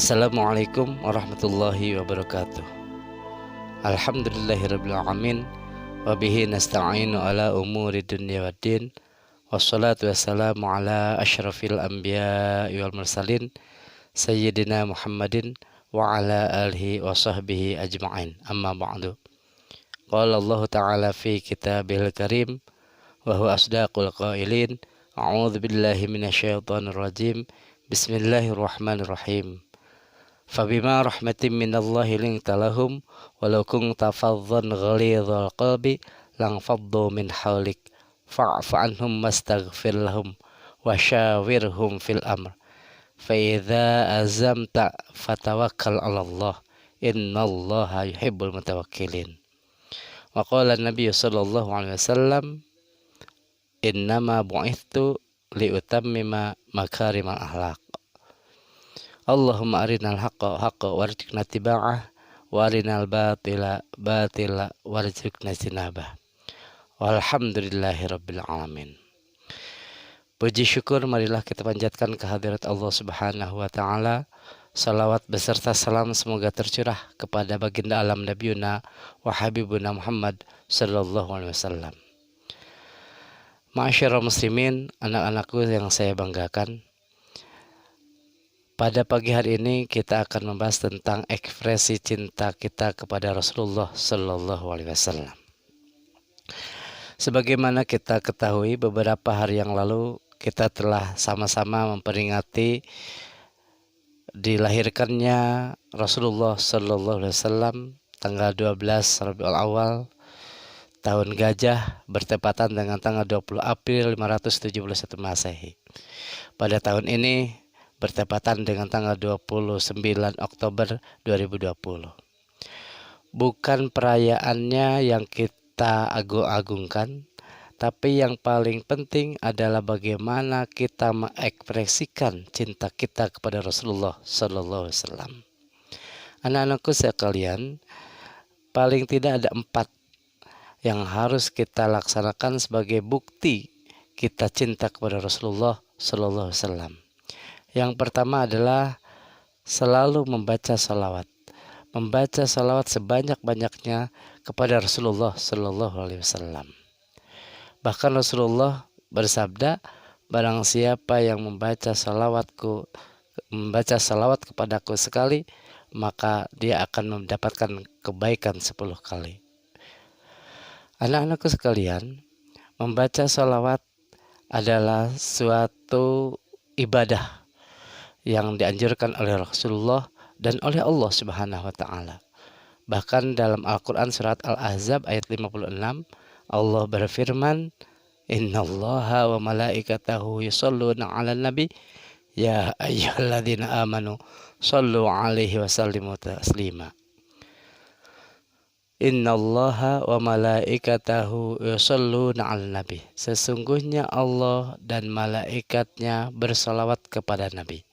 Assalamualaikum warahmatullahi wabarakatuh. Alhamdulillahirabbil alamin wa bihi nasta'inu ala umuri dunya waddin. Wassalatu wassalamu ala asyrafil anbiya'i wal mursalin sayyidina Muhammadin wa ala alihi wa sahbihi ajma'in. Amma ba'du. Qala Allah ta'ala fi kitabihil karim wa huwa asdaqul qailin. A'udzu billahi minasyaitonir rajim. Bismillahirrahmanirrahim. Fabima rahmatin minallahi linta lahum walau kunta faddan ghalidhal qalbi lang faddu min hawlik fa'fu anhum wastaghfir lahum wa syawirhum fil amr fa idza azamta fatawakkal 'ala Allah innallaha yuhibbul mutawakkilin. Wa qala an-nabiy sallallahu alaihi wasallam innama bu'ithtu liutammima makarimal akhlaq. Allahumma arinal haqqa haqqa warzuqna tiba'ah wa arinal batila batila warzuqna jinabah. Walhamdulillahi rabbil alamin. Puji syukur marilah kita panjatkan kehadirat Allah Subhanahu wa taala. Salawat beserta salam semoga tercurah kepada baginda alam nabiyuna wa habibuna Muhammad sallallahu alaihi wasallam. Ma'asyiral muslimin, anak-anakku yang saya banggakan, pada pagi hari ini kita akan membahas tentang ekspresi cinta kita kepada Rasulullah Sallallahu Alaihi Wasallam. Sebagaimana kita ketahui, beberapa hari yang lalu kita telah sama-sama memperingati dilahirkannya Rasulullah Sallallahu Alaihi Wasallam tanggal 12 Rabiul Awal tahun Gajah bertepatan dengan tanggal 20 April 571 Masehi. Pada tahun ini bertepatan dengan tanggal 29 Oktober 2020. Bukan perayaannya yang kita agung-agungkan, tapi yang paling penting adalah bagaimana kita mengekspresikan cinta kita kepada Rasulullah Sallallahu Alaihi Wasallam. Anak-anakku sekalian, paling tidak ada 4 yang harus kita laksanakan sebagai bukti kita cinta kepada Rasulullah Sallallahu Alaihi Wasallam. Yang pertama adalah selalu membaca salawat. Membaca salawat sebanyak-banyaknya kepada Rasulullah Sallallahu Alaihi Wasallam. Bahkan Rasulullah bersabda, barang siapa yang membaca salawat kepadaku sekali, maka dia akan mendapatkan kebaikan 10 kali. Anak-anakku sekalian, membaca salawat adalah suatu ibadah yang dianjurkan oleh Rasulullah dan oleh Allah Subhanahu wa taala. Bahkan dalam Al-Qur'an surat Al-Ahzab ayat 56, Allah berfirman, "Innallaha wa malaikatahu yusholluna 'alan nabi ya ayyuhalladzina amanu shallu 'alaihi wa sallimu taslima." Innallaha wa malaikatahu yusholluna 'alan nabi. Sesungguhnya Allah dan malaikatnya bersalawat kepada Nabi.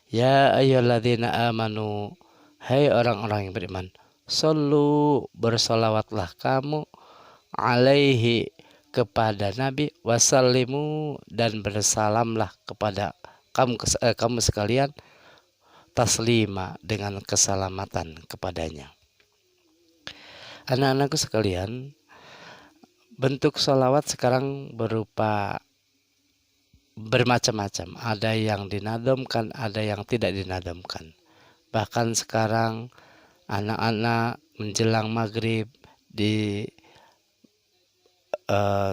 Ya ayyuhalladzina amanu, hai orang-orang yang beriman, sallu, bersalawatlah kamu, alaihi, kepada Nabi, wasallimu, dan bersalamlah kepada kamu sekalian, taslima, dengan keselamatan kepadanya. Anak-anakku sekalian, bentuk salawat sekarang berupa bermacam-macam. Ada yang dinadamkan, ada yang tidak dinadamkan. Bahkan sekarang anak-anak menjelang maghrib di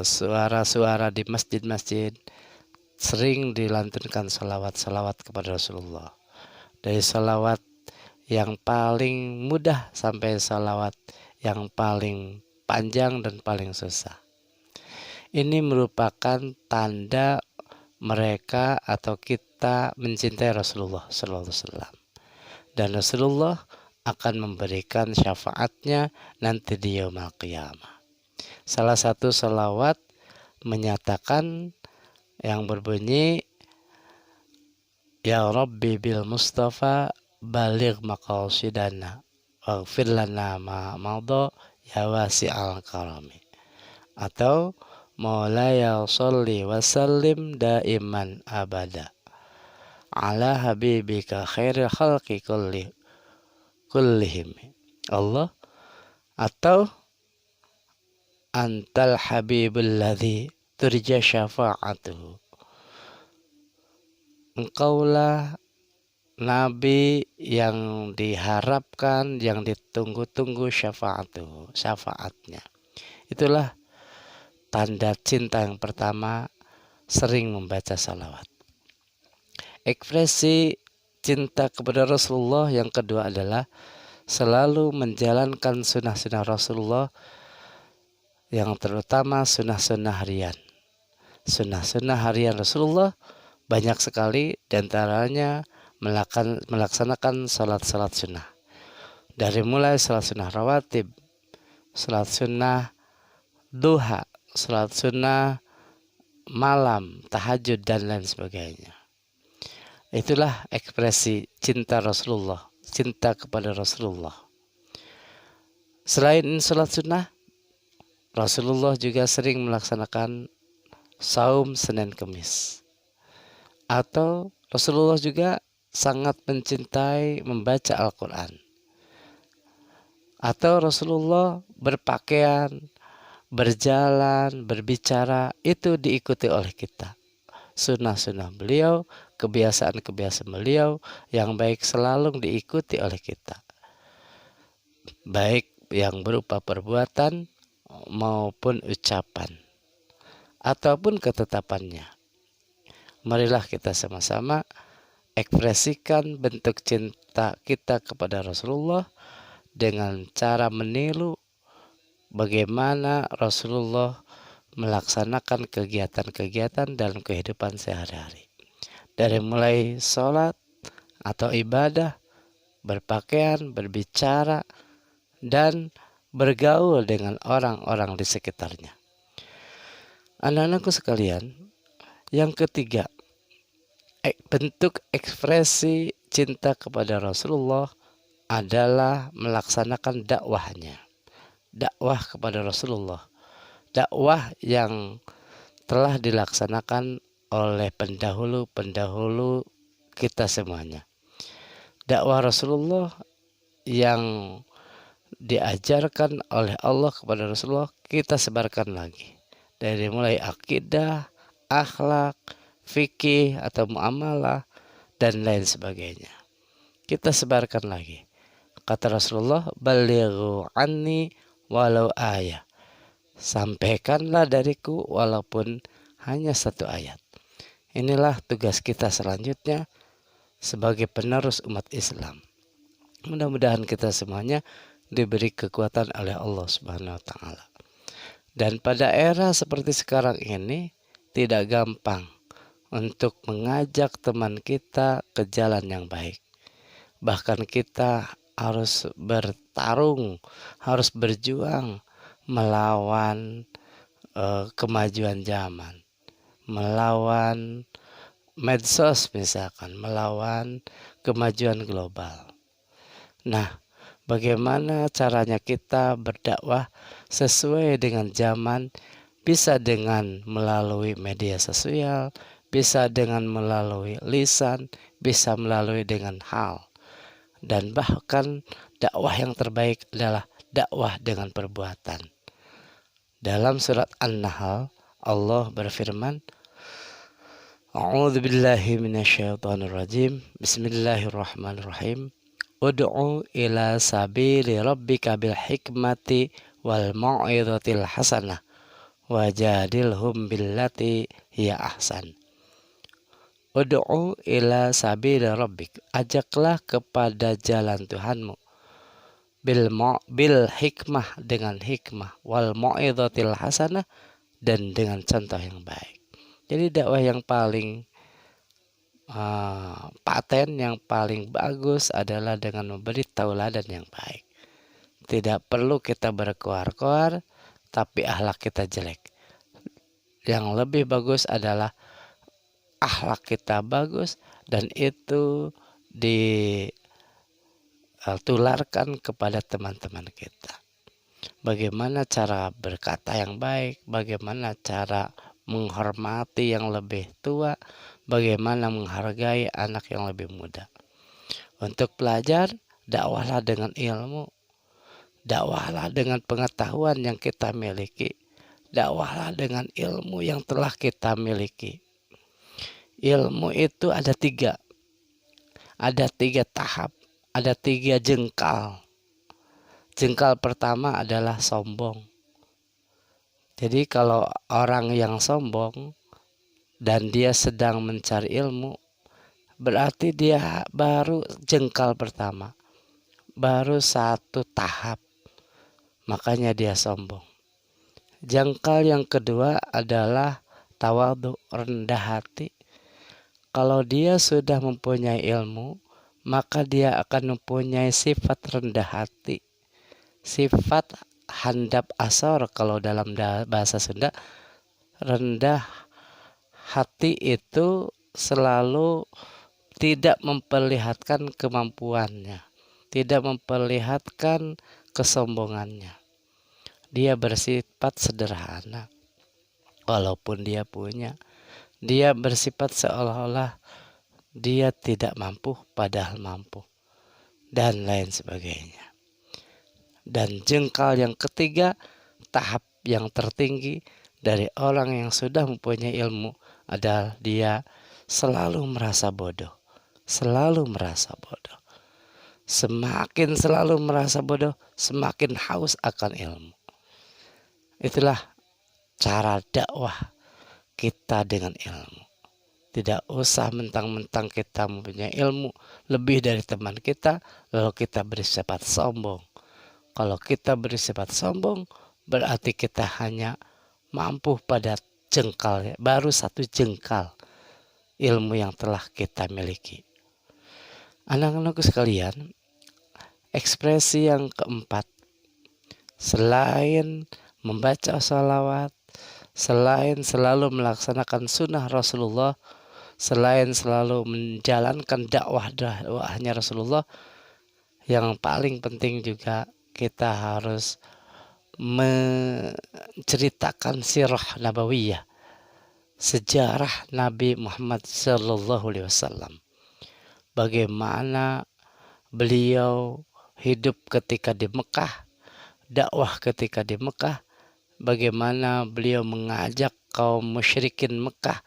suara-suara di masjid-masjid sering dilantunkan salawat-salawat kepada Rasulullah. Dari salawat yang paling mudah sampai salawat yang paling panjang dan paling susah. Ini merupakan tanda mereka atau kita mencintai Rasulullah Sallallahu Alaihi Wasallam. Dan Rasulullah akan memberikan syafaatnya nanti di yaumul qiyamah. Salah satu salawat menyatakan yang berbunyi, Ya Rabbi bil Mustafa baligh maqasidana waghfir lana ma madha ya wasi'al karami. Atau Maulaya sholli wa sallim daiman abada ala habibika khairil khalqi kullihim. Allah. Atau Antal habibul ladzi turja syafa'atuhu. Engkaulah Nabi yang diharapkan, yang ditunggu-tunggu syafaatnya. Itulah tanda cinta yang pertama, sering membaca salawat. Ekspresi cinta kepada Rasulullah yang kedua adalah selalu menjalankan sunnah-sunnah Rasulullah, yang terutama sunnah-sunnah harian. Sunnah-sunnah harian Rasulullah banyak sekali, diantaranya melaksanakan salat-salat sunnah. Dari mulai salat sunnah rawatib, salat sunnah duha, salat sunnah malam, tahajud, dan lain sebagainya. Itulah ekspresi cinta Rasulullah, cinta kepada Rasulullah. Selain salat sunnah, Rasulullah juga sering melaksanakan saum Senin Kemis. Atau Rasulullah juga sangat mencintai membaca Al-Quran. Atau Rasulullah berpakaian, berjalan, berbicara, itu diikuti oleh kita. Sunnah-sunnah beliau, kebiasaan-kebiasaan beliau yang baik selalu diikuti oleh kita. Baik yang berupa perbuatan maupun ucapan ataupun ketetapannya. Marilah kita sama-sama ekspresikan bentuk cinta kita kepada Rasulullah dengan cara meniru bagaimana Rasulullah melaksanakan kegiatan-kegiatan dalam kehidupan sehari-hari. Dari mulai sholat atau ibadah, berpakaian, berbicara, dan bergaul dengan orang-orang di sekitarnya. Anak-anakku sekalian, yang ketiga, bentuk ekspresi cinta kepada Rasulullah adalah melaksanakan dakwahnya. Dakwah kepada Rasulullah. Dakwah yang telah dilaksanakan oleh pendahulu-pendahulu kita semuanya. Dakwah Rasulullah yang diajarkan oleh Allah kepada Rasulullah, kita sebarkan lagi. Dari mulai akidah, akhlak, fikih atau muamalah, dan lain sebagainya. Kita sebarkan lagi. Kata Rasulullah, balighu anni walau ayat. Sampaikanlah dariku walaupun hanya satu ayat. Inilah tugas kita selanjutnya sebagai penerus umat Islam. Mudah-mudahan kita semuanya diberi kekuatan oleh Allah Subhanahu wa taala. Dan pada era seperti sekarang ini tidak gampang untuk mengajak teman kita ke jalan yang baik. Bahkan kita harus bertarung, harus berjuang melawan kemajuan zaman, melawan medsos misalkan, melawan kemajuan global. Nah, bagaimana caranya kita berdakwah sesuai dengan zaman? Bisa dengan melalui media sosial, bisa dengan melalui lisan, bisa melalui dengan hal. Dan bahkan dakwah yang terbaik adalah dakwah dengan perbuatan. Dalam surat An-Nahl, Allah berfirman, A'udzu billahi minasyaitonir rajim. Bismillahirrahmanirrahim. Ud'u ila sabili rabbika bil hikmati wal mau'izatil hasanah wajadilhum billati hiya ahsan. Ud'u ila sabili rabbik, ajaklah kepada jalan Tuhanmu, bil hikmah, dengan hikmah, wal mau'izatil hasanah, dan dengan contoh yang baik. Jadi dakwah yang paling paten yang paling bagus adalah dengan memberi tauladan yang baik. Tidak perlu kita berkoar-koar, tapi akhlak kita jelek. Yang lebih bagus adalah akhlak kita bagus, dan itu ditularkan kepada teman-teman kita. Bagaimana cara berkata yang baik, bagaimana cara menghormati yang lebih tua, bagaimana menghargai anak yang lebih muda. Untuk belajar, dakwahlah dengan ilmu, dakwahlah dengan pengetahuan yang kita miliki, dakwahlah dengan ilmu yang telah kita miliki. Ilmu itu ada tiga tahap, ada 3 jengkal. Jengkal pertama adalah sombong. Jadi kalau orang yang sombong dan dia sedang mencari ilmu, berarti dia baru jengkal pertama, baru 1 tahap, makanya dia sombong. Jengkal yang kedua adalah tawadhu, rendah hati. Kalau dia sudah mempunyai ilmu, maka dia akan mempunyai sifat rendah hati, sifat handap asor. Kalau dalam bahasa Sunda, rendah hati itu selalu tidak memperlihatkan kemampuannya, tidak memperlihatkan kesombongannya. Dia bersifat sederhana walaupun dia punya. Dia bersifat seolah-olah dia tidak mampu padahal mampu, dan lain sebagainya. Dan jengkal yang ketiga, tahap yang tertinggi dari orang yang sudah mempunyai ilmu, adalah dia selalu merasa bodoh. Selalu merasa bodoh. Semakin selalu merasa bodoh, semakin haus akan ilmu. Itulah cara dakwah kita dengan ilmu. Tidak usah mentang-mentang kita mempunyai ilmu lebih dari teman kita, lalu kita bersifat sombong. Kalau kita bersifat sombong, berarti kita hanya mampu pada jengkal, baru 1 jengkal ilmu yang telah kita miliki. Anak-anakku sekalian, ekspresi yang keempat, selain membaca sholawat, selain selalu melaksanakan sunnah Rasulullah, selain selalu menjalankan dakwahnya Rasulullah, yang paling penting juga kita harus menceritakan sirah nabawiyah, sejarah Nabi Muhammad SAW. Bagaimana beliau hidup ketika di Mekah, dakwah ketika di Mekah, bagaimana beliau mengajak kaum musyrikin Mekah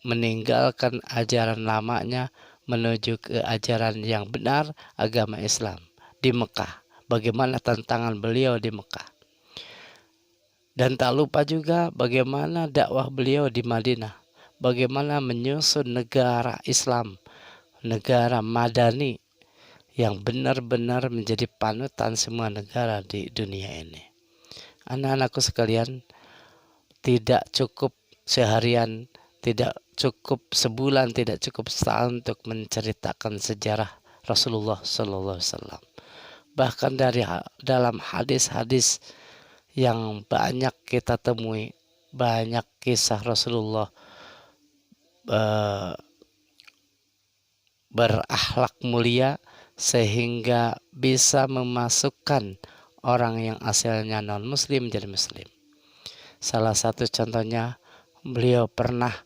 meninggalkan ajaran lamanya menuju ke ajaran yang benar, agama Islam di Mekah. Bagaimana tantangan beliau di Mekah. Dan tak lupa juga bagaimana dakwah beliau di Madinah. Bagaimana menyusun negara Islam, negara Madani yang benar-benar menjadi panutan semua negara di dunia ini. Anak-anakku sekalian, tidak cukup seharian, tidak cukup sebulan, tidak cukup setahun untuk menceritakan sejarah Rasulullah SAW. Bahkan dalam hadis-hadis yang banyak kita temui, banyak kisah Rasulullah berakhlak mulia sehingga bisa memasukkan orang yang asalnya non-muslim menjadi muslim. Salah satu contohnya, beliau pernah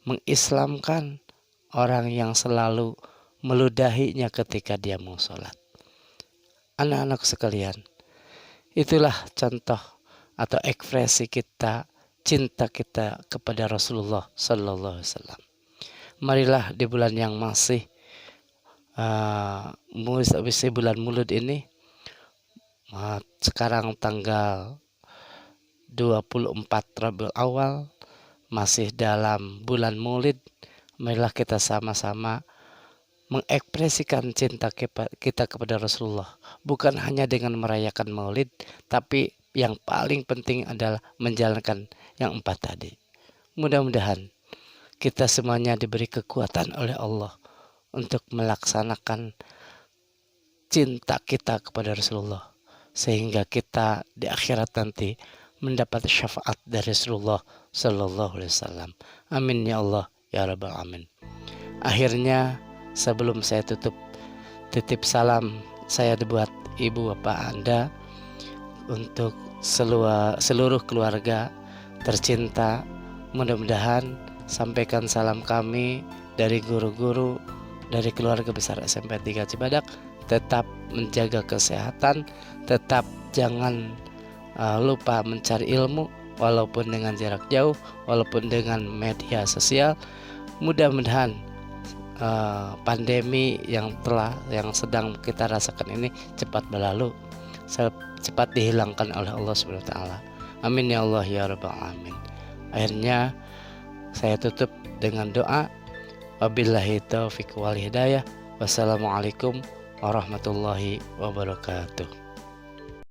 mengislamkan orang yang selalu meludahinya ketika dia mau sholat. Anak-anak sekalian, itulah contoh atau ekspresi kita, cinta kita kepada Rasulullah Sallallahu Alaihi Wasallam. Marilah di bulan yang masih bulan Maulud ini, sekarang tanggal 24 Rabiul Awal, masih dalam bulan Maulid, marilah kita sama-sama mengekspresikan cinta kita kepada Rasulullah. Bukan hanya dengan merayakan Maulid, tapi yang paling penting adalah menjalankan yang 4 tadi. Mudah-mudahan kita semuanya diberi kekuatan oleh Allah untuk melaksanakan cinta kita kepada Rasulullah, sehingga kita di akhirat nanti mendapat syafaat dari Rasulullah Sallallahu Alaihi Wasallam. Amin ya Allah ya Rabbal Alamin. Akhirnya sebelum saya tutup, titip salam saya buat ibu bapak Anda untuk seluruh keluarga tercinta. Mudah-mudahan sampaikan salam kami dari guru-guru, dari keluarga besar SMP 3 Cibadak. Tetap menjaga kesehatan, tetap jangan lupa mencari ilmu walaupun dengan jarak jauh, walaupun dengan media sosial. Mudah-mudahan pandemi yang sedang kita rasakan ini cepat berlalu, cepat dihilangkan oleh Allah Subhanahu wa taala. Amin ya Allah ya Rabbal Alamin. Akhirnya saya tutup dengan doa. Wabillahi taufiq wal hidayah. Wassalamualaikum warahmatullahi wabarakatuh.